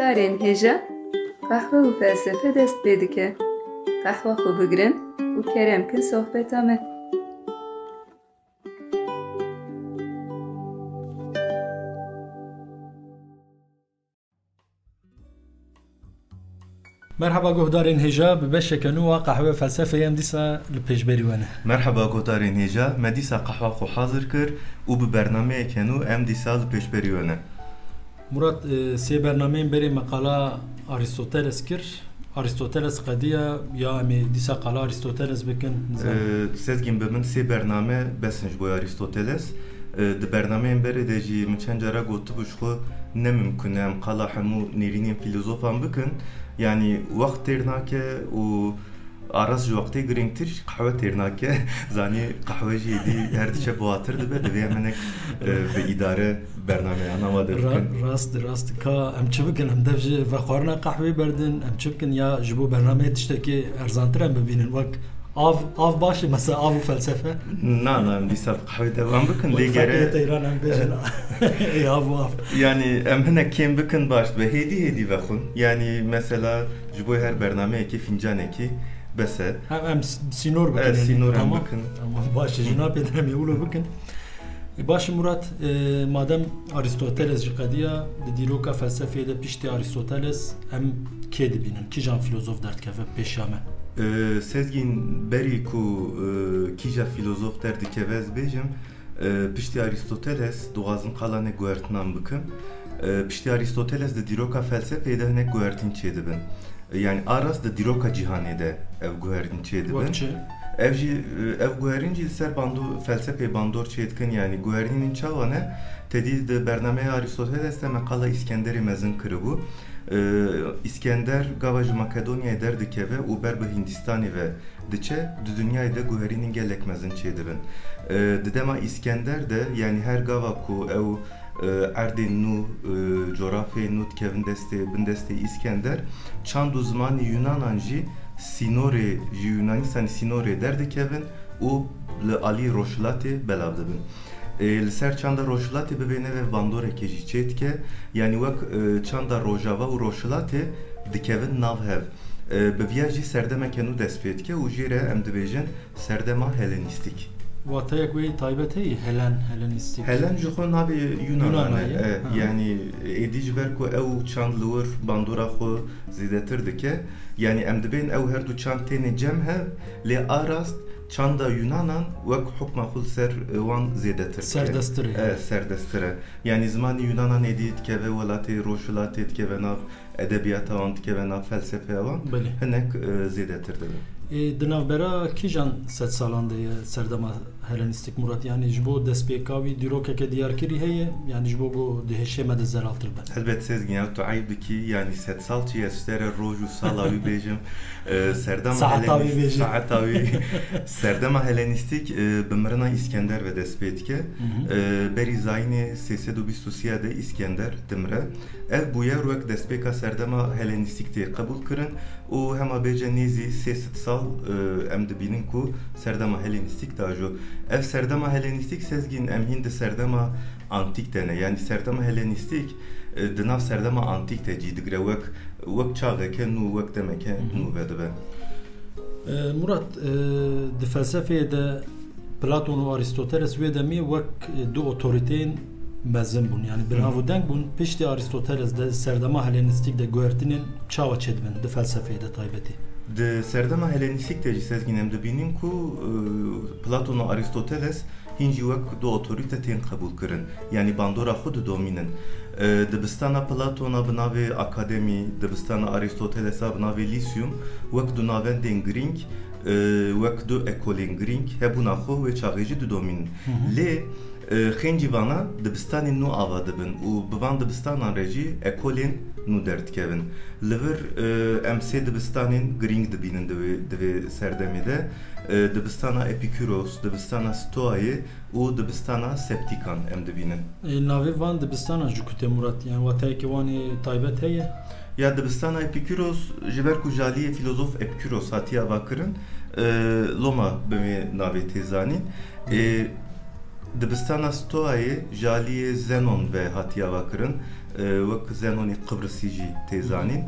guhdarên hêja qehwe û felsefe dest pê dike. Qehwa xwe bigirin û kerem kin sohbeta me. مرحبا گهدارین هجا به بشکنو و قهوه فلسفه ام دیسا لپیشبری ونه. مرحبا گهدارین هجا مدیسا قهوه خو حاضر کر و به برنامه کنو ام دیسا لپیشبری ونه. مراد سی برنامه بری مقاله آریستوتلس کر. آریستوتلس قدیه یا امی دیسا قاله آریستوتلس بکن. سزگیم به من سی برنامه بسنج بوی آریستوتلس. د برنامه بری دجی من چند جرا گوتو بشخو نممکنه ام قاله همو نیرینیم فیلسوفان بکن. Yani vakt ternake u araz vakti gringtir kahve ternake zani kahveciydi her dişe boğatırdı be de hemenek ve idare bername anlamadı. Rast ka em çubukun em devji ve xwarna kahve berdin em çubukun ya jibo bername tişteki erzantırem bebinin vak av başı mesela av felsefe. Na disa kahve devam bakın legere. Teyran em bejin. Ey av. Yani em henek kim bakın baş ve hedi ve xun. Yani mesela jibo her bername ki fincan ki bese. Hem sinor bakın. Sinor hem bakın. Tamam başı jinap edem yolu bakın. Başı Murat madem Aristoteles qadiya diroka felsefede pişti Aristoteles em kedi binin ki jan filozof dert kefe peşame. Sezgin beri ku kija filozof derdi kevez bejim pişti Aristoteles doğazın kalanı guertnan bıkın pişti Aristoteles de diroka felsefede hene guertin çedibin yani aras de diroka cihanede ev guertin çedibin ev guerinci ser bandu felsefe bandor çedkin yani guerinin çavane tedi de bername Aristoteles de mekala İskender'i mezin kırıbu İskender gavajı Makedonya'ya derdi ki ve uber be Hindistan'ı ve diçe dünyayı da guherinin gelekmezin çedibin. Dedema İskender de yani her gava ku ev erdin nu coğrafya nu kevin deste İskender çand uzmanı Yunananji sinore Yunanistan sinore derdi kevin u ali roşlati belavdibin. Ser çanda roşlati bebene ve bandore keji çetke yani vak çanda rojava u roşlati dikevin navhev beviyaji serdeme kenu despetke u jire em dibêjin serdema helenistik. Vataya goy taybeti helenistik. Helen jixo nabe Yunan yani edici ver ku ev çand lur bandora xo zidetir dike yani em dibên ev her du çand tene cemhev le arast çanda Yunanan vek hukma xul ser wan zedetir. Serdestire. Yani zamanı Yunanan edit ke ve velati roşulat et ke ve nav edebiyata wan ke ve nav felsefe wan henek zedetir de. Dinavbera kijan set salande serdema helenistik Murat yani jibo despekavi dirokeke diyarkiri heye yani jibo bu deheşeme de zeraltır ben. Elbet sezgin ya to ayıbdı ki yani set salçı yestere roju salavi bejim saatavi serdema helenistik bimrina İskender ve despetke beri zayni sesedu bistusiya de İskender dimre ev bu yer vek despeka serdema helenistik de kabul kırın o hema beje nezi seset sal em dibinin ku serdema helenistik dajo ev serdema helenistik sezgin em hindi serdema antik dene yani serdema helenistik dinav serdema antik de cidigre vek çağeke nu vek demeke nu vedebe. Murat de felsefeye de Platon ve Aristoteles ve demi vek du otoriteyn mezin bun yani bravo denk bun pişti Aristoteles de serdema helenistik de guertinin çava çedmen de felsefeye de taybeti. De serdema helenistik de sezgin em dibinin ku Platon ve Aristoteles hinci vek du otorite ten kabul kırın yani bandora xud dominin dibistana Platon'a binavi akademi dibistana Aristoteles'a binavi lisyum vek du naven den gring vek du ekolin gring hebuna xo ve çağıcı du dominin le xenci vana dibistanin nu avadibin u bivan dibistanan reji ekolin nu dertkevin livir emse dibistanin gring dibinin divi serdemide dibistana Epikuros, dibistana Stoa'yı u dibistana Septikan em dibinin. Navi van dibistana jukute Murat yani vatayki vani taybet heye? Ya dibistana Epikuros jiber ku jaliye filozof Epikuros hatiya vakırın loma bimi navi tezanin dibistana stoayê jaliyê Zenon ve hatiya vakirin wek Zenonê Qibrısî jî tê zanîn.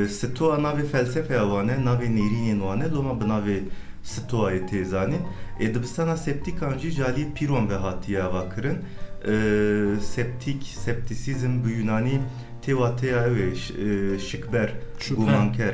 Stoa navê felsefeya wan e, navê nêrînên wan e, loma bi navê stoayê tê zanîn. Dibistana septîkan jî jaliyê Pîron ve hatiya vakirin. Septisizm bi Yunanî têwateya ew ê şikber gumanker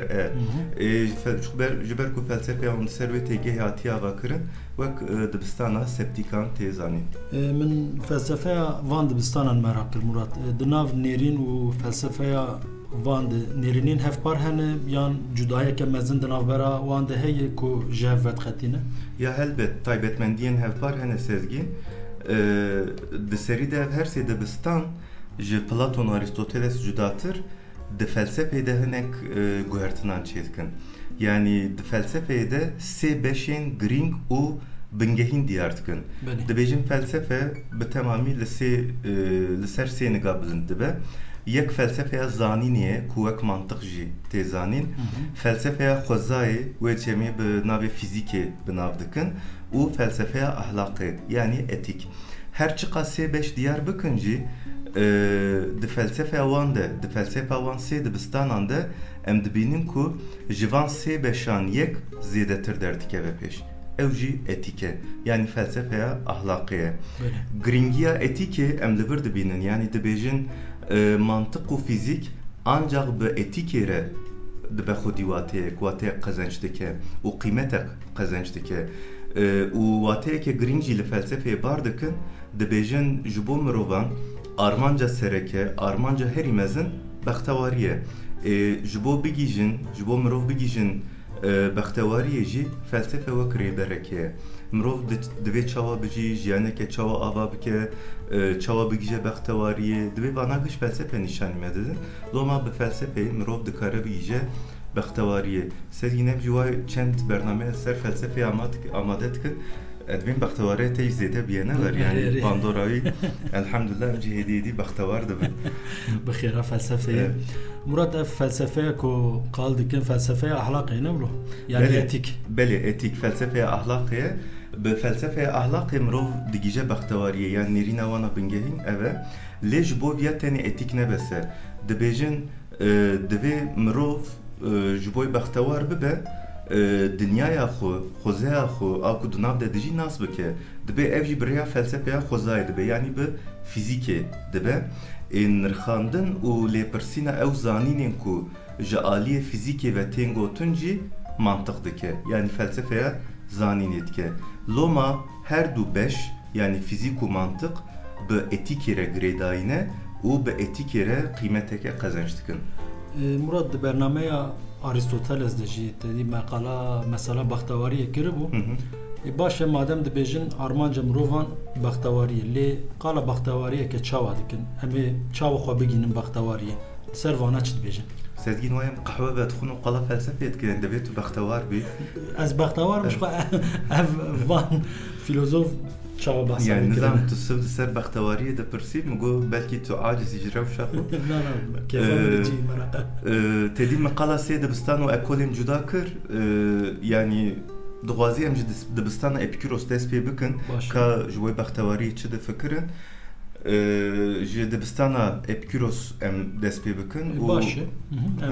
ji ber ku felsefeya wan ser wê têgehê hatiya vakirin wek dibistana septîkan tê zanîn. Min felsefeya van dibistanan merak kir Murat. Di nav nêrîn û felsefeya van de nêrînên hevpar hene yan cudayeke mezin di navbera wan de heye ku ji hev vedxetîne? Ya helbet taybetmendiyên hevpar hene Sezgîn. Di serî de ev her sê dibistan ji Platon û Aristoteles cudatir, di felsefeyê de hinek guhertinan çêdikin. Yani di felsefeyê de sê beşên girîng û bingehîn diyar dikin. Dibêjin felsefe bi temamî li ser sê niga bilind dibe. Yek felsefeya zanînê ye ku wek mantık jî tê zanîn. Felsefeya xwezayê wê çemê bi navê fîzîkê bi nav dikin û felsefeya ahlakê yani etik. Her çiqa sê beş diyar bikin jî di felsefeya wan de, di felsefeya wan sê dibistanan de em dibînin ku ji van sê beşan yek zêdetir derdikeve pêş. Ew jî etik e, yani felsefeya ahlakê ye. Giringiya etikê em li vir dibînin, yani dibêjin mantık û fîzik ancak bi etikê re dibe xwedî wateyek, wateyek qezenç dike û qîmetek qezenç dike. û wateyeke giring jî li felsefeyê bar dikin, dibêjin ji bo mirovan armanca sereke, armanca herî mezin bextewarî ye. Ji bo bigîjin, ji bo mirov bigîjin bextewariyê jî felsefe wek rêberek ye. Mirov divê çawa bijî, jiyaneke çawa ava bike, çawa bigîje bextewariyê, divê vana giş felsefe nîşanî me didin. Loma bi felsefeyê mirov dikare bigîje bextewariyê. Sezgîn ev jî way çend bername ser felsefeyê amade dikin. Edbên bextewariyê te jî zêde biyene ver, yani Pandora wî elhamdülillah em jî hêdiyedî bextewar dibin. Bi xêra felsefeyê. Murat ev felsefeya ku qal dikin felsefeya ahlakê ne bilo? Yani etik. Belê etik felsefeya ahlakê. Bi felsefeya ahlakê mirov digîje bextewariyê yani nêrîna wana bingehîn ev e. Lê ji bo viya tenê etik nebese. Dibêjin divê mirov ji bo bextewar bibe dünyaya xwe, xwezeya xwe a ku di nav de dijî nas bike. Dibe ev jî bi rêya felsefeya xwezayê dibe, yani bi fîzîkê dibe. Nirxandin û lêpirsîna ew zanînên ku ji aliyê fîzîkê ve tên gotin jî mantık dike, yani felsefeya zanînê dike. Loma her du beş, yani fîzik û mantık bi etikê re girêdayîne û bi etikê re qîmeteke qezenç dikin. Murat di bernameya Aristoteles de jî tedî meqala mesela bextewariyê kiribû. Baş madem dibêjin armanca mirovan bextewariyê, lê qala bextewariyeke çawa dikin. Em ê çawa xwe bigînin bextewariyê. Ser vana çi dibêjin? Sezgîn wayem qehwe vedixwin û qala felsefeyê dikin, divê tu bextewar bî. Ez bextewar mişxwe ev van filozof çawa bahsê yani nizam tu siv ser bextewariyê dipirsî mi got belkî tu acizî ji rewşa xwe. Tedî me qala sê dibistan û ekolên cuda kir, yani dixwazî em ji dibistana Epikuros dest pê bikin ka ji wê bextewariyê çi difikirin. Ji dibistana Epikuros em dest pê bikin. Baş e.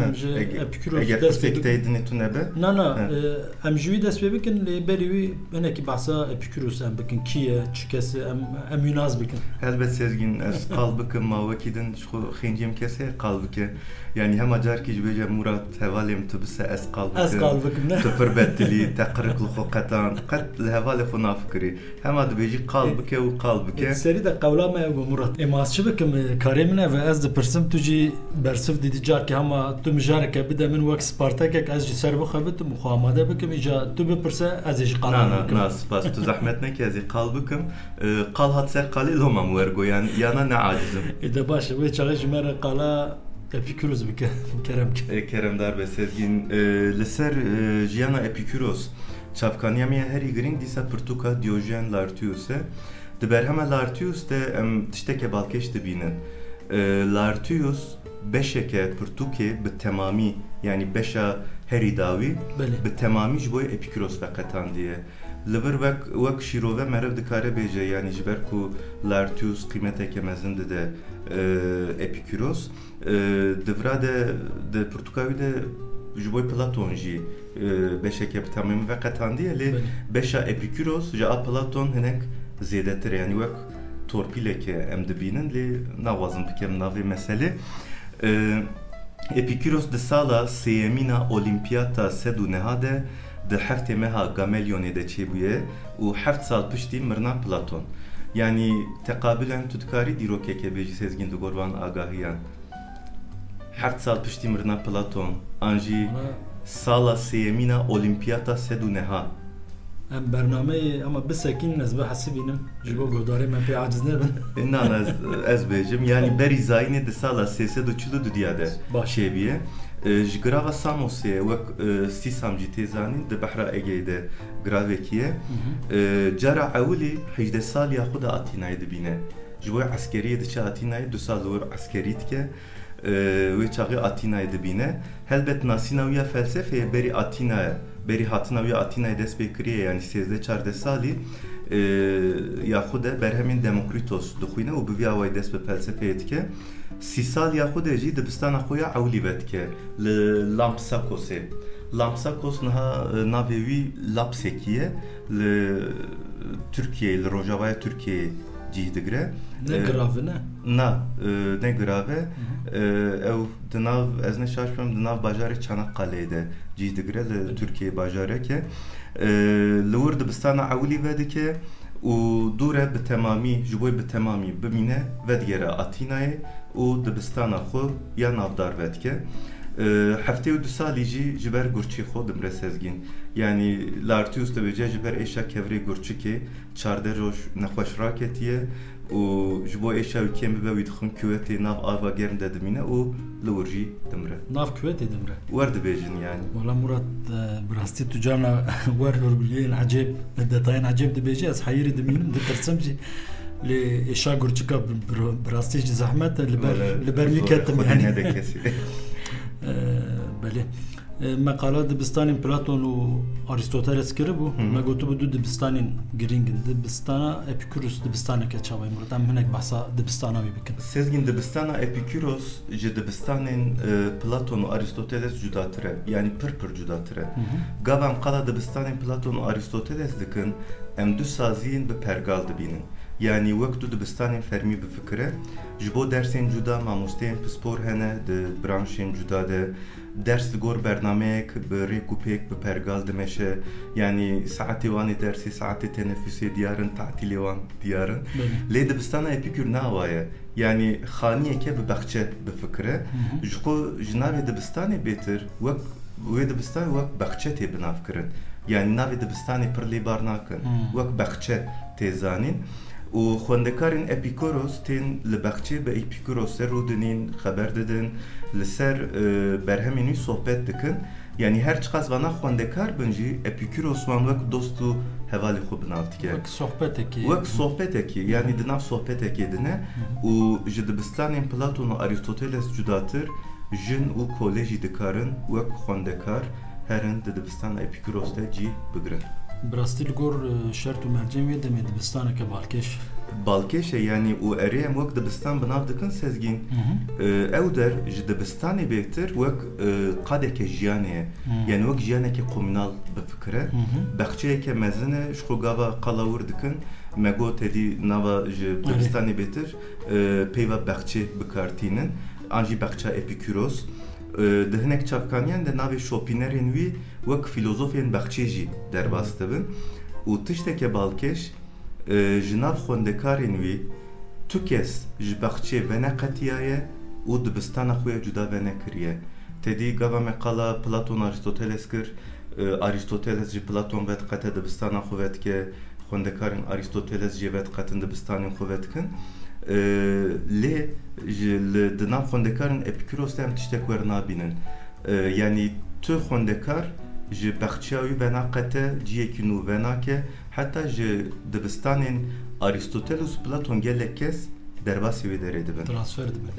Em ji Epikuros dest pê dinê tu nebe? Na, em ji wî dest pê bikin, lê berî wî hinekî behsa Epikuros em bikin. Kî ye, çi kes e, em wî naz bikin. Helbet Sezgîn, ez qal bikim ma wekî din ji xênciyêm kesê qal bike. Yani hema carkî ji bêje Murat hevalêm tu bise ez qal bikim. Ez qal bikim ne? Tu pir bedtilî, te qiriq li xwe qetan, qet li hevalê xwe nafikirî. Hema dibêjî qal bike û qal bike. Serî de qewla me bu Murat. Em az çi bikim karê min e ve ez dipirsim tu jî bersiv dîdî carkî hema tu mijareke bide min wek Spartakek ez jî ser bixwe bitim û xwe amade bikim îca tu bipirse ez ê jî qal bikim. Na, spas tu zehmet neke ez ê qal bikim. Qal hat ser qalê loma me wergo, yani yana ne acizim. De baş e wê çaxê ji me re qala Epikuros bike kerem. Keremdar be Sezgîn, li ser jiyana Epikuros çavkaniya me herî giring dîsa pirtûka Diyojen Laertius e. Di berhema Laertius de em tişteke balkêş dibînin. Laertius beşeke pirtûkê bi temamî, yani beşa herî dawî bi temamî ji bo Epikuros veqetandiye. لبر وک شیروه مرد دکاره بیجه یعنی جبر کو لارتیوس قیمته که مزند ده اپیکوروس دورا ده پرتوکاوی ده جبوی پلاتون جی بشه که تمام وقتاندیه لی بشه اپیکوروس جا پلاتون هنک زیاده تر یعنی وک تورپیله که ام دبینن لی نوازم بکم ناوی مسئله اپیکوروس ده سالا سیمینا اولیمپیاتا سدو نهاده ده هفته مها گاملیونی ده چی بویه و 7 سال پشتی مرنا پلاتون yani tekabülen tutkari diroke ke beji sezgin de gorvan agahiyan 7 sal pişti mirna Platon anji sala seyemina olimpiyata sedu neha ام برنامه اما بسکین نسبه حسبینم جبو گوداره من پی عاجز نبن inan az bejim yani beri zayne de sala sese do çulu do diade şebiye jgrava samosye ve sisamci tezanin de bahra egeyde gravekiye cara avli 18 sal yaxuda atinaydı bine jbo askeriye de ça atinaydı 2 sal ور askerit ke ve çağı atinaydı bine helbet nasinaviya felsefeye beri atinaya beri hatinaviya atinaya desbekriye yani 13 sali yaxuda berhemin Demokritos duxuyne u bivya way desbe felsefeyetke 3 sal yaxuda ji dibistana xoya avli vetke le Lampsakos'e Lampsakos naha navevi Lapsekiye le Türkiye le Rojavaya Türkiye cihdigre ne grave ne ne grave ev dinav ez ne şaşmam dinav bajarı Çanakkale'de cihdigre le Türkiye bajarı ke لور دبستان عولی وده که و دوره به تمامی جبوی به تمامی بمینه ودگره آتینای و دبستان خو یا نافدار وده که هفته و 2 سالی جبر گرچی خو دمره سزگین یعنی لارتیوس دبجه جبر ایشا کوری گرچی که 14 روش نخوش راکتیه و جبو ایشا وکیم ببوید خم کویتی ناف آوا گرم دمینه و لورجی دمره ناف کویتی دمره ورد بیجن یعنی والله مراد براستی تجارنا ور هرگلیین عجیب دتاین عجیب دبیجی از حیری دمینم دترسمجی لی ایشا گرچیکا براستیش زحمت لبر میکتم یعنی بله مقالات دبستان پلاتون و آریستوتلس کرده بو ما گفتم دو دبستان گرینگ دبستانا اپیکوروس دبستانه که چاوی مرد هم هنگ بحثا دبستانا می بکن سezgin dibistana epicuros ji dibistanên Platon û Aristoteles cudatire yani pir cudatire gavan qala dibistanên Platon û Aristoteles dikin em du saziyên bi pergal dibînin yani wek du dibistanên fermî bi fikire ji bo dersên cuda mamosteyên pispor hene di branşên cuda de ders gor bernameyek bi rêk û pêk bi pergal dimeşe yani saetê wanê dersê saetê teneffüsê diyarin tatilê wan diyarin lê dibistana epikür nawaye yani xaniyeke bi bexçe bi fikire ji xwe ji navê dibistanê bêtir wek wê dibistan wek bexçe tê binav kirin yani navê dibistanê pir lêbar nakin wek bexçe tê zanîn û xwendekarên Epikuros tên li bexçê bi Epikurosê rûdinîn xeber didin li ser berhemên wî sohbet dikin yani her çiqas vana xwendekar bin jî Epikuros wan wek dost û hevalê xwe binav dike wek sohbetekî yani di nav sohbetekê dine û ji dibistanên Platon û Aristoteles cudatir jin û kolejî dikarin wek xwendekar herin di dibistana Epikuros de cî bigirin براستی لگور شرط و مرجم وی دمی دبستانه که بالکشه یعنی او اریم وقت دبستان بناف دکن سزگین او در جد دبستانی بهتر وقت قاده که جیانه یعنی وقت جیانه که کومنال بفکره بخچه که مزنه شخو گاوا قلاور دکن مگو تدی نوا جد دبستانی بهتر پیوا بخچه بکارتینن آنجی بخچه اپیکوروس دهنک چافکانیان ده ناوی شوپینرین وی وک فیلوزوفین بخچیجی در باستبن و تشتک بالکش جناب خوندکارین وی تو کس ج بخچی و نقطیایه و دبستان خوی جدا و نکریه تدی گاوا مقالا پلاتون آریستوتلس کر آریستوتلس جی پلاتون وید قطع دبستان خوید که خوندکارین آریستوتلس جی وید قطع دبستان خوید کن لی دناv xwendekarên Epikuros de em tiştek wernabînin yani tu xwendekar ji bexçeya wî venaqete ciyekî nû venake heta ji dibistanên Aristoteles û Platon gelek kes derbasî wê derê dibin transfer dibin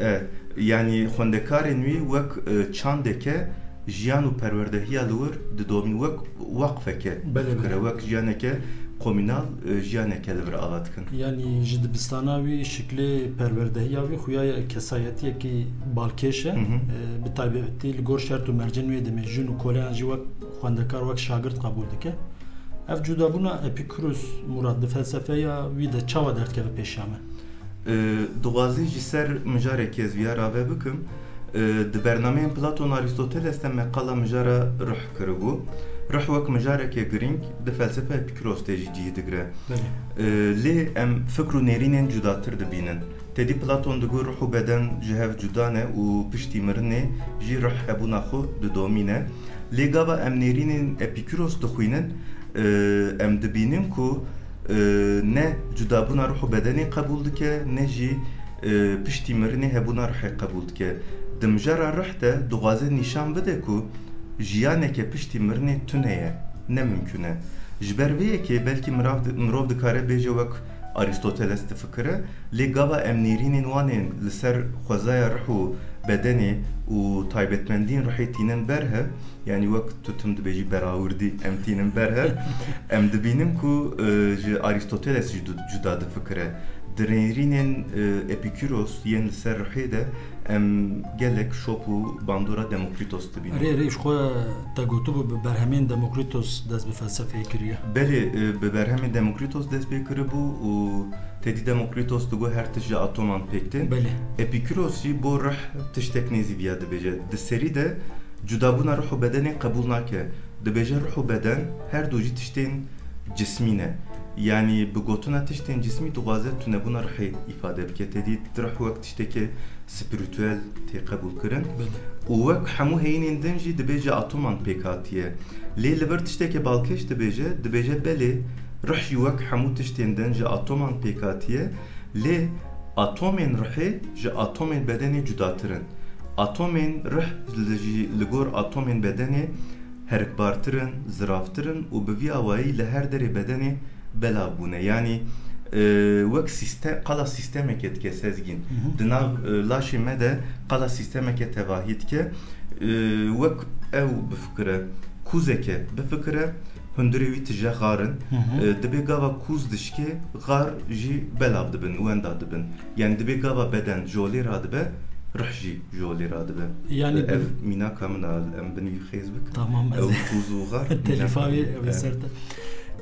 yani xwendekarên wî wek çandeke jiyan û perwerdehiya li wir didomîn wek waqfeke bikire wek jiyaneke komünal jiyaneke li vir ava dikin. Yani ji dibistana wî şiklê perwerdehiya wî xuya kesayetiyekî balkêş e bi taybetî li gor şert û mercên wê de jin û koleyan jî wek xwendekar wek şagirt qebûl dike. Ev cudabûna Epikûros Murat di felsefeya wî de çawa derdkeve pêşa me? Dixwazî ji ser mijarekê ez vîya rave bikim. Di bernameyên Platon Aristoteles de me qala mijara ruh kiribû. Ruh wek mijarekê giring di felsefe Epikûros tê jî cihî digire. Lê em fikr û nêrînên cudatir dibînin. Tedî Platon digot ruh û beden ji hev cuda ne û piştî mirinê jî ruh hebûna xwe didomîne. Lê gava em nêrînên Epikûros dixwînin em dibînin ku ne cudabûna ruh û bedenê qebûl dike ne jî piştî mirinê hebûna ruhê qebûl dike. Di mijara ruh de dixwaze nîşan bide ku jiyaneke piştî mirinê tune ye, ne mümkün e. Ji ber vê yekê belkî mirov dikare bêje wek Aristoteles difikire, lê gava em nêrînên wanên li ser xwezaya ruh û bedenê û taybetmendiyên ruhê tînin berhe, yani wek tu tim dibêjî berawîrdî em tînin berhe, em dibînin ku ji Aristoteles jî cuda difikire. Di nêrînên Epikûros yên li ser ruhê de em gelek şop û bandora Demokritos dibînin. Rê xwe te gotibû bi berhemên Demokritos dest bi felsefeyê kiriye. Belê bi berhemên Demokritos dest pê kiribû û tedî Demokritos digot her tişt ji atoman pêktin. Epikûros jî bo ruh tiştek nêzî viya dibêje. Di serî de cudabûna ruh û bedenê qebûl nake. Dibêje ruh û beden her du jî tiştên cismî ne. Yani bi gotuna tiştên cismî dixwaze tunebûna ruhê îfade bike. Tedî ruh wek tiştekê spiritüel tê qebûl kirin û wek hemû heyînên din jî dibêje atoman pêk hatiye. Lê li vir tiştekê balkêş dibêje belê ruh jî wek hemû tiştên din ji atoman pêk hatiye. Lê atomên ruhê ji atomên bedenê cudatirin. Atomên ruh li gor atomên bedenê herikbartirin, ziravtirin û bi vî awayî li her derê bedenê belav bûne. Yani wek qala sîstemeke dike sezgîn. Di nav laşê me de qala sîstemeke tevahî dike. Wek ew bifikire, kûzeke bifikire, hundirê wî tije xarin. Dibe gava kûz dişke, xar jî belav dibin, wenda dibin. Yani dibe gava beden jolê radibe, ruh jî jolê radibe. Yani ev mînaka min a em binî xêz bikin. Tamam. Ew kûz û xar. Telîfavê ev serde.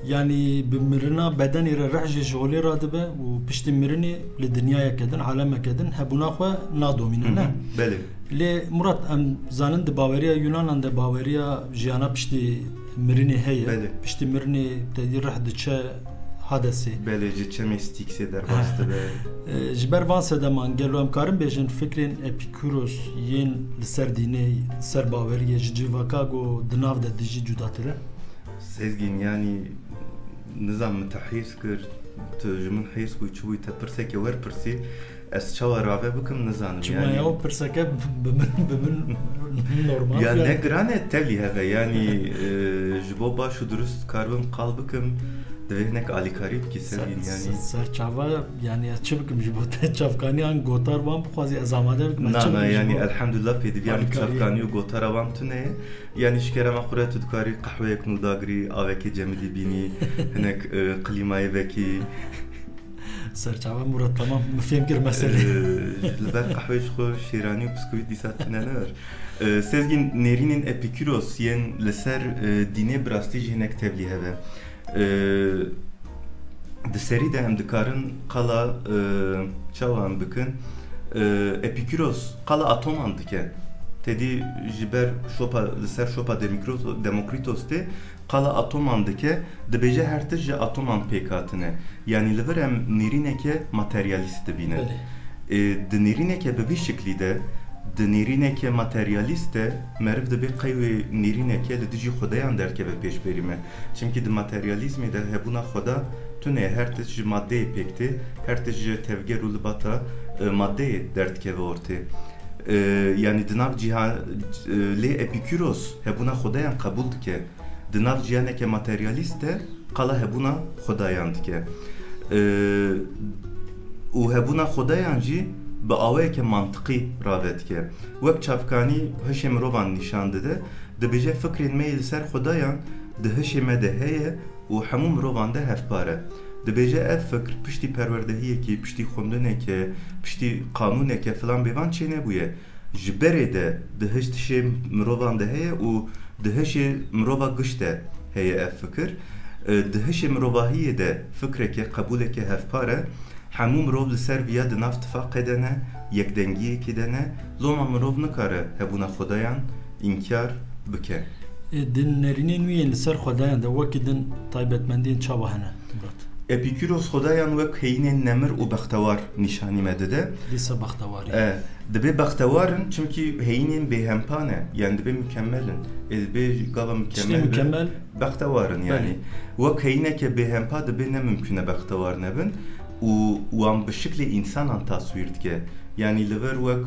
Yani bi mirina bedenê re ruh jî jolê radibe û piştî mirinê li dinyayeke din, alemeke din hebûna xwe nadomînin ne? Belê. Lê Murat em zanin di baweriya Yunanan de baweriya jiyana piştî mirinê heye. Piştî mirinê tedî ruh diçe hadesê. Belê ji çemê stîksê derbas dibe. Ji ber van sedeman gelo em karin bêjin fikrên Epikûros yên li ser dînê, ser baweriyê ji civaka got di nav de dijî cudatir e? Sezgîn yani nizam min te hês kir, tu ji min hês bûyî çûbûyî te pirseke werpirsî, ez çawa rave bikim nizanim. Çima ya pirseke bi min normal. Ya ne giran e tevlî heve yani ji bo baş û durust karbim qal bikim divê hinek alîkarî bikî sezgîn yani. Serçava yani ez çi bikim ji bo te çavkaniyan gotar wan bixwazî ez amade bikim. Na yani elhamdülillah pêdiviyam çavkanî û gotara wan tune ye. Yani ji kerema xwe re tu dikarî qehweyek nû dagirî, avekê cemidî bînî, hinek qilîmayê vekî. Serçava Murat tamam fêm kir meselê. Li ber qehwê ji xwe şêranî û biskûvît dîsa tune ne ver. Sezgîn nêrînên Epikûros yên li ser dînê bi rastî jî hinek tevlî heve. Di serî de em dikarin qala çawa em bikin Epikûros qala atoman dike. Tedî ji ber şopa li ser şopa Demokritos tê qala atoman dike, dibêje her tişt ji atoman pêk hatine. Yani li vir em nêrîneke materyalîst dibîne. Di nêrîneke bi vî şiklî de di nêrîneke materyalîst de meriv dibe qeywê nêrîneke li dijî xwedeyan derkeve pêşberî me. Çimkî di materyalîzmê de hebûna xweda tune her tişt ji maddeyê pêk tê, her tişt ji tevger û libata maddeyê derdikeve ortê. Yani di nav cîhan lê Epikûros hebûna xwedeyan qebûl dike. Di nav ciyaneke materyalîst de qala hebûna xwedayan dike. û hebûna xwedayan jî bi awayeke mantıqî ravetike. Wek çavkanî hişê mirovan nîşan dide, dibêje fikrên me li ser Xudayan di hişê me de heye û hemû mirovan de hevpare. Dibêje ev fikr piştî perwerdehiyekê, piştî xwendineke, piştî qanûneke filan bêvan çê nebûye. Ji berê de di hişê mirovan de heye û di hişê mirova giş de heye ev fikir. Di hişê mirovahiyê de fikreke, qebûleke hevpare, hemû mirov li ser viya di nav tifaqê de ne, yekdengiyekê de ne, loma mirov nikare hebûna Xudayan inkar bike. Din nêrînên wî yên li ser Xudayan de wekî din taybetmendiyên çawa hene Murat? Epikûros Xudayan wek heyînên nemir û bextewar nîşanî me dide. Dîsa bextewarî. Dibe bextewarin çünkü heyînên bêhempa ne, yani dibe mükemmelin. Dibe gava mükemmel bextewarin yani. Wek heyîneke bêhempa dibe ne mümkün e bextewar nebin û wan bi şeklê însanan taswîr dike. Yani li ver wek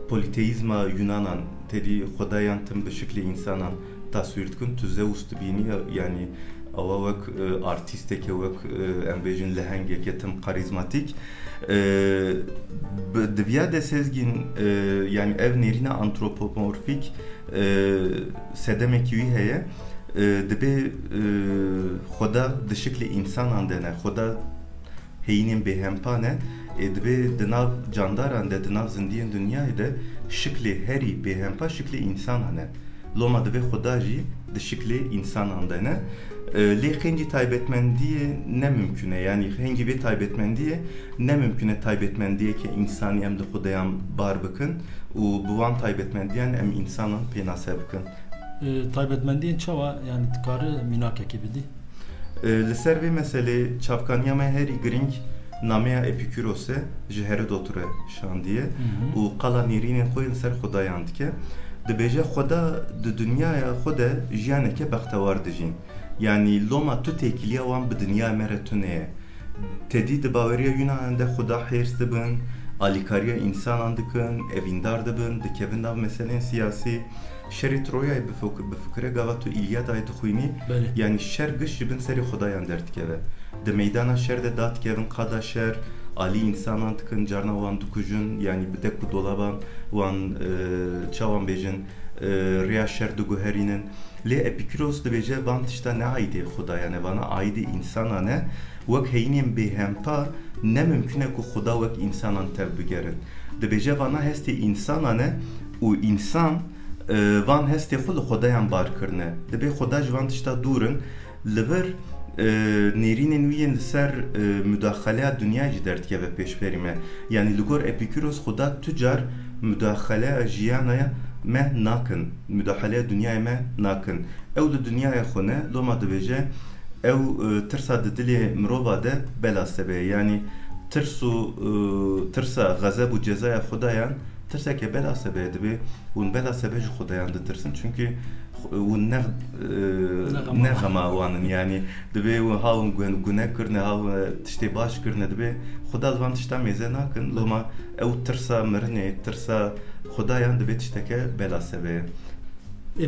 politeîzma Yunanan tedî Xudayan tim bi şeklê însanan taswîr dikin, tu Zeus dibînî yani awa wek artîsteke wek em bêjin lehengeke tim karizmatik. Dibiya de sezgin yani ev nêrîna antropomorfik sedemekî wî heye, dibe Xuda di şeklê însanan de ne, Xuda heyînên bêhempa ne, dibe di nav candaran de, di nav zindiyên dunyayê de şeklê herî bêhempa şeklê însanan e. Loma dibe Xuda jî di şeklê însanan de ne. Lê xencî taybetmendiye ne mümkün e, yani xencî vê taybetmendiye ne mümkün e taybetmendiyeke însanî em di Xudayan bar bikin û bi wan taybetmendiyan em însanan pênase bikin. Taybetmendiyên çawa yani dikare mînakekê bidî? Li ser vê meselê çavkaniya me herî giring nameya Epikûros e ji Herodot re şandiye û qala nêrînên xwe li ser Xudayan dike. Dibêje Xuda di dunyaya xwe de jiyaneke bextewar dijîn. Yani loma tu têkiliya wan bi dinya me re tune ye. Tedî di baweriya Yunanan de Xuda hêrs dibin, alîkariya însanan dikin, evîndar dibin, dikevin nav meselên siyasî. Şerê Troyayê bi fikre gava tu İlyadayê dixwînî, yani şer giş ji bin serê Xudayan derdikeve. Di meydana şer de dat dikevin qada şer, alî însanan dikin, carna wan dikujin, yani bi dek û dolaban wan çawan bêjin rêya şer diguherînin. Lê Epikûros dibêje van tişta ne aîdê Xudaya ne, vana aîdê însanan e, wek heyînên bêhempa ne mümkün e ku Xuda wek însanan tev bigerin. Dibêje vana hestê însanan e û însan van hestê xwe li Xudayan bar kirine. Dibe Xuda ji van tişta dûrin, li vir nêrînên wî yên li ser müdaxaleya dunyayê jî derdikeve pêşberî me. Yani li gor Epikûros Xuda tu car müdaxaleya jiyana me nakin, müdahaleya dünyaya me nakin. Ew di dünyaya xwe ne, loma dibêje ew tirsa di dilê mirova de bela sebe. Yani tirsa gazeb û cezaya Xudayan tirseke bela sebe dibe. Hûn bela sebe ji Xudayan ditirsin çünkü hûn ne xema wanin, yani dibe hawin gunek kirine, haw tiştê baş kirine dibe Xuda li van tişta mêze nakin. Loma ew tirsa mirinê, tirsa Xudayan dibe tişteke bela sebe.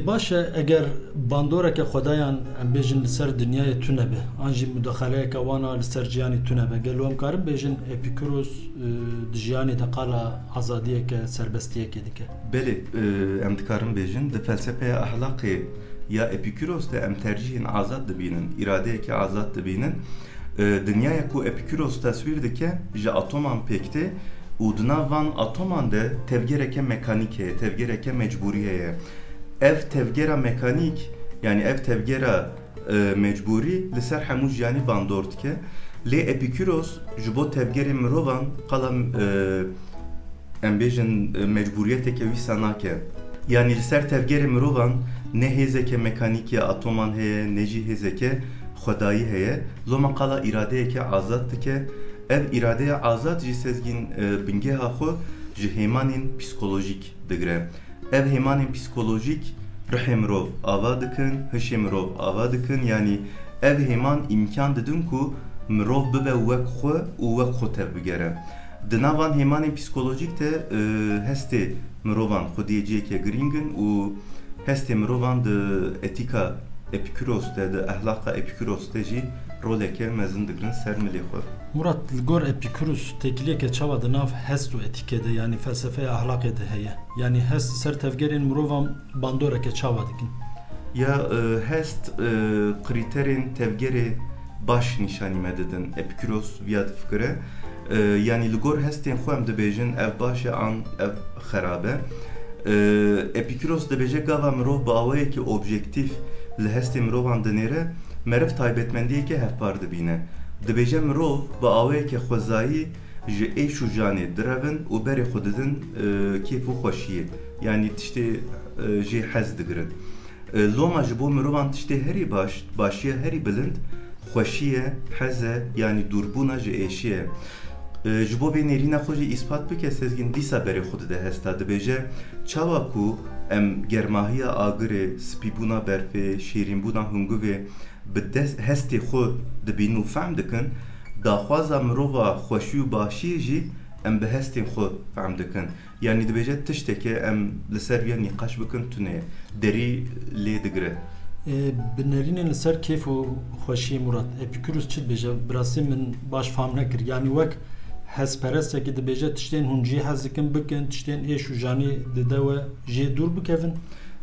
Baş e eger bandoreke Xudayan em bêjin li ser dunyayê tune be, an jî müdaxaleyeke wana li ser ciyanê tune be, gelo em karin bêjin Epikûros di jiyanê de qala azadiyeke, serbestiyekê dike? Belê, em dikarin bêjin di felsepeya ahlaqê ya Epikûros de em tercihên azad dibînin, iradeyeke azad dibînin. Dünyaya ku Epikûros tasvîr dike ji atoman pêkte û di nav van atoman de tevgereke mekanik heye, tevgereke mecburî heye. Ev tevgera mekanik, yani ev tevgera mecburi li ser hemû jiyanî bandor dike. Lê Epikûros ji bo tevgerê mirovan qala em bêjin mecburiyeteke wî nake. Yani li ser tevgerê mirovan ne hêzeke mekanik ya atoman heye, ne jî hêzeke xwedayî heye. Loma qala iradeyeke azad dike. Ev iradeya azad jî sezgîn bingeha xwe ji hêmanên psikolojik digire. Ev hêmanên psikolojik rihê mirov ava dikin, hişê mirov ava dikin, yani ev hêman imkan didin ku mirov bibe wek xwe û wek xwe tev bigere. Di navan hêmanên psikolojik de hestê mirovan xwediyeciyeke giringin û hestê mirovan di etika Epikûros de, di ahlaqa Epikûros de jî roleke mezin digrin ser milê xwe. Murat li gor Epikürus tekiliyeke çava di nav hest û etikê de yani felsefeya ahlakê de heye. Yani hest ser tevgerên mirovan bandoreke çava dikin. Ya hest kriterên tevgerê baş nîşanî me didin. Epiküros viya difikire. Yani li gor hestên xwe em dibêjin ev baş e an ev xerab e. Epiküros dibêje gava mirov bi awayekî objektif li hestê mirovan dinêre meriv taybetmendiyeke hevpar dibîne. Dibêje mirov bi awayekî xwezayî ji êş û janê direvin û berê xwe didin kêf û xweşiyê. Yani tiştê jê hez digirin. Loma ji bo mirovan tiştê herî baş, başiye herî bilind, xweşiye, heze yani durbûna ji êşî ye. Ji bo vê nêrîna xwe jî îspat bike sezgin dîsa berê xwe dide hesta dibêje çawa ku em germahiya agirê, spîbûna berfê, şêrînbûna hunguvê bi hestê xwe dibînin û fehm dikin, daxwaza mirova xweşî û başiyê jî em bi hestên xwe fehm dikin. Yani dibêje tiştekê em li ser vê nîqaş bikin tune derî lê digire. Bi nêrînên li ser kêf û xweşiyê Murat Epikürus çi dibêje bi rastî min baş fehm nekir. Yani wek hezperestekî dibêje tiştên hûn jî hez dikin bikin, tiştên êş û janî dide we jê dûr bikevin.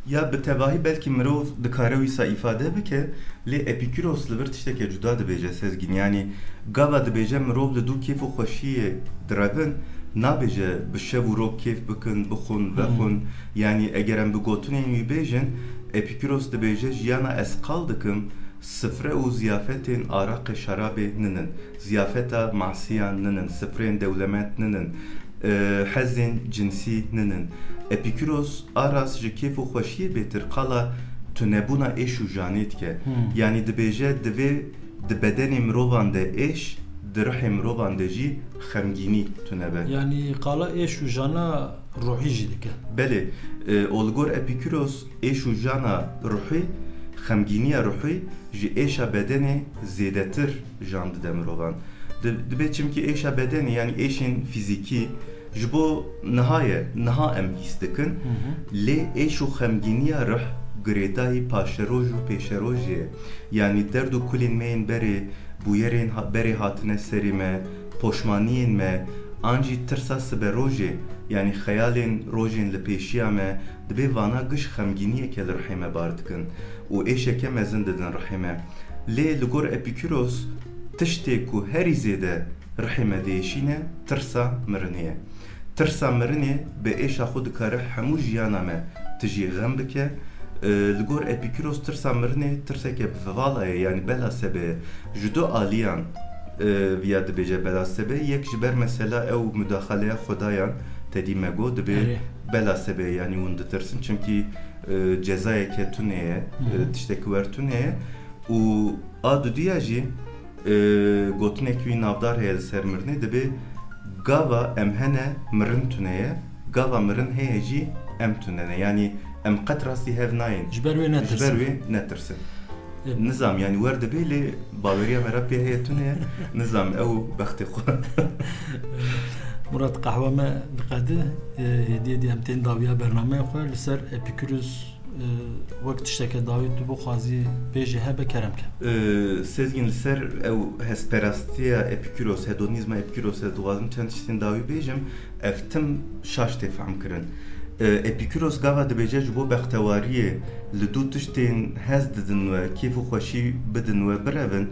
Ya bi tevahî belkî mirov dikare wîsa îfade bike, lê Epiküros li vir tiştekê cuda dibêje sezgin. Yani gava dibêje mirov li dû kêf û xweşiyê direvin, nabêje bi şev û rok kêf bikin, bixwin, vexwin. Yani eger em bi gotinên wî bêjin, Epiküros dibêje jiyana ez qal dikim, sifre û ziyafetên araqê şerabê ninin, ziyafeta masiyan ninin, sifrên dewlement ninin, hezên cinsî ninin. Epiküros aras ji kêf û xweşiyê bêtir qala tunebûna êş û janê dike. Yani dibêje divê di bedenê mirovan de êş, di rihê mirovan de jî xemgînî tunebe. Yani qala êş û jana ruhî jî dike. Belê, û li gor Epiküros êş û jana ruhî, xemgîniya ruhî ji êşa bedenê zêdetir jan dide mirovan. Dibe çimkî êşa bedenê yani êşên fîzîkî ji bo niha em hîs dikin, lê êş û xemgîniya rih girêdayî paşeroj û pêşeroj ye. Yani derd û kulên me yên berê, bûyerên berê hatine serê me, poşmaniyên me, an jî tirsa siberojê yani xeyalên rojên li pêşiya me dibe vana giş xemgîniyeke li rihê me bar dikin û êşeke mezin didin rihê me. Lê li gor Epiküros tiştê ku herî zêde rihê me diêşîne tirsa mirinê ye. Tirsa mirinê bi êşa xwe dikare hemû jiyana me tijî xem bike. Li gor Epiküros tirsa mirinê tirseke bivala ye yani bela sebe ye. Ji du aliyan viya dibêje bela sebe, yek ji ber mesela ew müdaxaleya xwedayan tedî me got dibe bela sebe yani hûn ditirsin çimkî cezayeke tune ye, tiştekî wer tune ye û a dudiya jî gotinekî wî navdar heye li ser mirinê dibe gava em hene mirin tune ye, gava mirin heye jî em tunene. Yani em qet rastî hev nayên Ji ber wê netirsin. Nizam yani wer dibe lê baweriya me re pê heye tune ye, nizam ew bextê xwe. Murat qehwe me diqede hediye diyem tên dawiya bernameya xwe li ser Epikürus wek tişteke dawî tu bo xwazî pêjî hebe keremke. Sezgin li ser ew hezperastiya Epiküros, hedonîzma Epiküros ez dixwazim çend tiştên dawî bêjim, ev tim şaş tê fehm kirin. Epiküros gava dibêje ji bo bextewariyê li dû tiştên hez didin we kêf û xweşî bidin we birevin.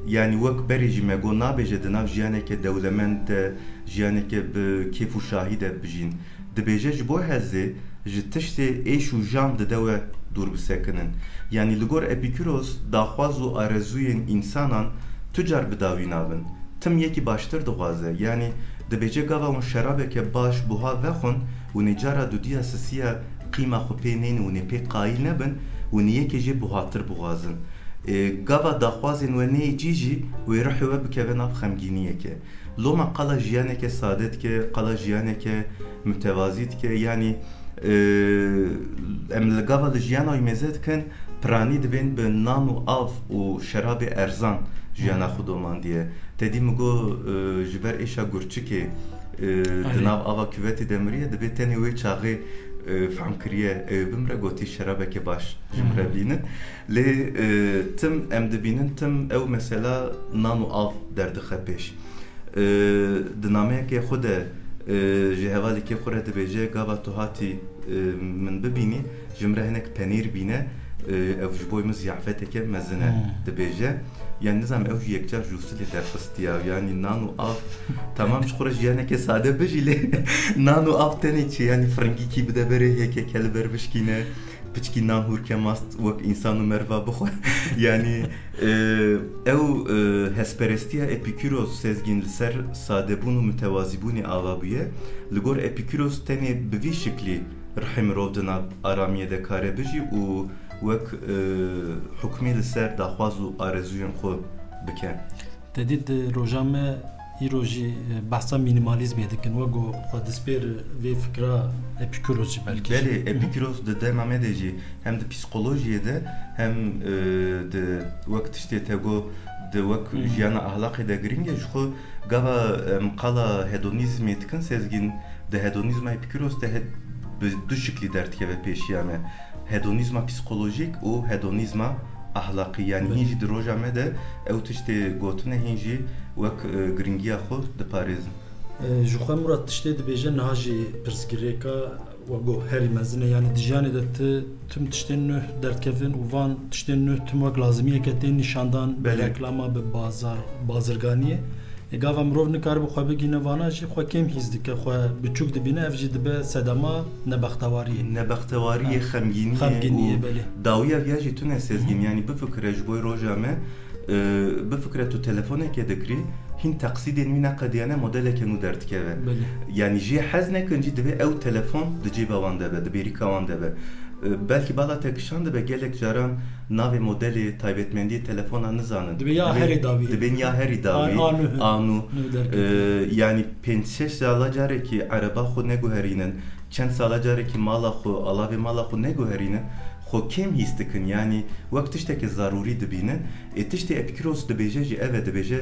Yani wek berê jî me got nabêje di nav jiyaneke dewlemend de, jiyaneke bi kêf û şahî de bijîn. Dibêje ji bo hezê ji tiştê êş û jan dide we dûr bisekinin. Yani li gor Epiküros daxwaz û arezûyên însanan tu car bi dawî nabin. Tim yekî baştir dixwaze. Yani dibêje gava hûn şerabeke baş buha vexwin û nê cara dudiya sisiya qîma xwe pê nêne û nê pê qayîl nebin û niyekê jê buhatir bixwazin. Gava daxwazên we neyê cî jî wê rihê we bikeve nav xemgîniyeke. Loma qala jiyaneke sade dike, qala jiyaneke mütevazî dike. Yani em li gava li jiyana wî mêze dikin piranî dibên bi nan û av û şerabê erzan jiyana xwe doman diye. Tedî min got ji ber êşa gurçikê di nav ava küvetê de miriye dibe tenê wê çaxê فهم کریه بمره گوتی شرابه که باش جمره بینن لی تم ام دبینن تم او مثلا نانو آف درد خپش دنامه که خود جهوالی که خوره دبیجه گاوا تو هاتی من ببینی جمره هنک پنیر بینه او جبوی مزیعفته که مزنه دبیجه yani nizam ev yekcar jusili derfestiya yani nanu av tamam şkura jiyane ke sade bejile nanu av teniçi yani frangi ki bide bere yeke kelber bişkine piçki nan hurke mast vak insanu merva bu yani ev hesperestiya Epikuros sezgin ser sade bunu mütevazibuni avabiye ligor Epikuros teni bevi şekli rahim rovdana aramiyede kare beji u وەک حکمی لەسەر داخواز و ئارەزویان خۆ بکەن تدید ڕۆژانمە ئیرۆژی بەحسا مینیمالیزمێ دەکەن وەگۆ خوا دەستپێر vê fikra Epikuros belki. Belê Epikuros di demamê de jî hem di psikolojiyê de hem di wek tiştê te got di wek jiyana ahlaqê de giring e ji xwe gava qala hedonîzmê dikin sezgîn di hedonîzma Epikuros de bi du şiklî derdikeve pêşiya me hedonîzma psikolojik û hedonîzma ahlaqî yani hîn jî di roja me de ew tiştê gotine hîn jî wek giringiya xwe diparêzin. Ji xwe Murat tiştê dibêje niha jî pirsgirêka wego herî mezin e yani di jiyanê de tim tiştên nû derdkevin û van tiştên nû tim wek lazimiyeke tên nîşandan bi reklama bi bazirganiyê gava mirov nikare bi xwe bigîne vana jî xwe kêm hîz dike xwe biçûk dibîne ev jî dibe sedema nebextewariyê nebextewariyê xemgîniyê belê dawiya viya jî tune sezgîn yani bifikire ji bo roja me bifikire tu telefonekê dikirî hîn teqsîdên wî neqediyane modeleke nû derdikeve yani jê hez nekin jî dibe ew telefon di cêba wan de be di bêrîka wan de be belki bala te kişan dibe gelek caran navê modelê taybetmendiyê telefona nizanin dibe ya herî davî dibên ya herî davî anû yani 5-6 sala carekî ereba xwe neguherînin çend sala carekî mala xwe alavê mala xwe neguherînin xwe kêm hîs dikin yani wek tiştekî zarûrî dibînin tiştê Epikuros dibêje jî ev e dibêje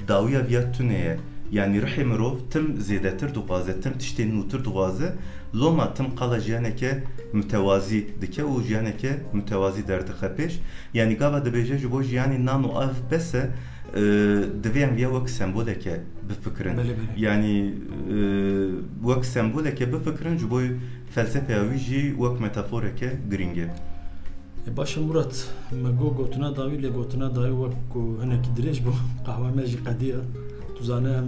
dawiya viya tune ye yani rihê mirov tim zêdetir dixwaze tim tiştên nûtir dixwaze loma tim qala jiyaneke mütewazî dike û jiyaneke mütewazî derdixe pêş yani gava dibêje ji bo jiyanê nan û ev bes e divê em viya wek semboleke bifikirin yani wek semboleke bifikirin ji bo felsefeya wî jî wek metaforeke giring e Başa Murat me gotina dawî lê gotina dawî wek ku hinekî dirêj bû qehwe me jî qediya tu zane em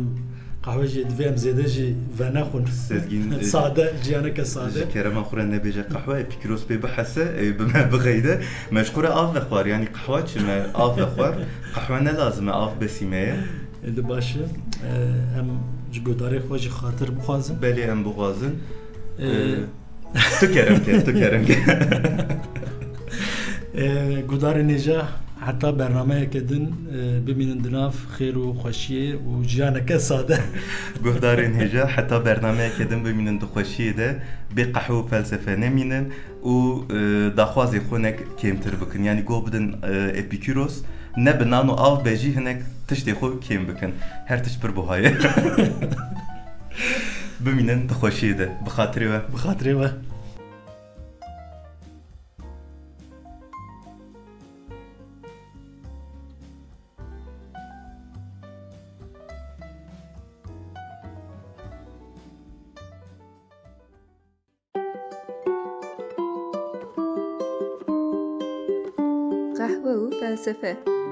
qehwe jî divê em zêde jî venexwin sezgîn sade ciyaneke sade ji kerema xwe re nebêje qehwe Epikuros pê bihese bime bixeyde me ji xwe re av vexwar yani qehwa çi me av vexwar qehwe ne lazim e av besîme ye di baş e em ji godarê xwe jî xatir bixwazin belê em bixwazin tu kerem ke Gudarê nêja heta bernameyeke din bimînin di nav xêr û xweşiyê û jiyaneke sade guhdarên hêja heta bernameyeke din bimînin di xweşiyê de bê qehwe û felsefe nemînin û daxwazê xwe nek kêmtir bikin yani go bidin Epikuros ne bi nan û av be jî hinek tiştê xwe kêm bikin her tişt pir buha ye bimînin di xweşiyê de bi xatirê we قهوه و فلسفه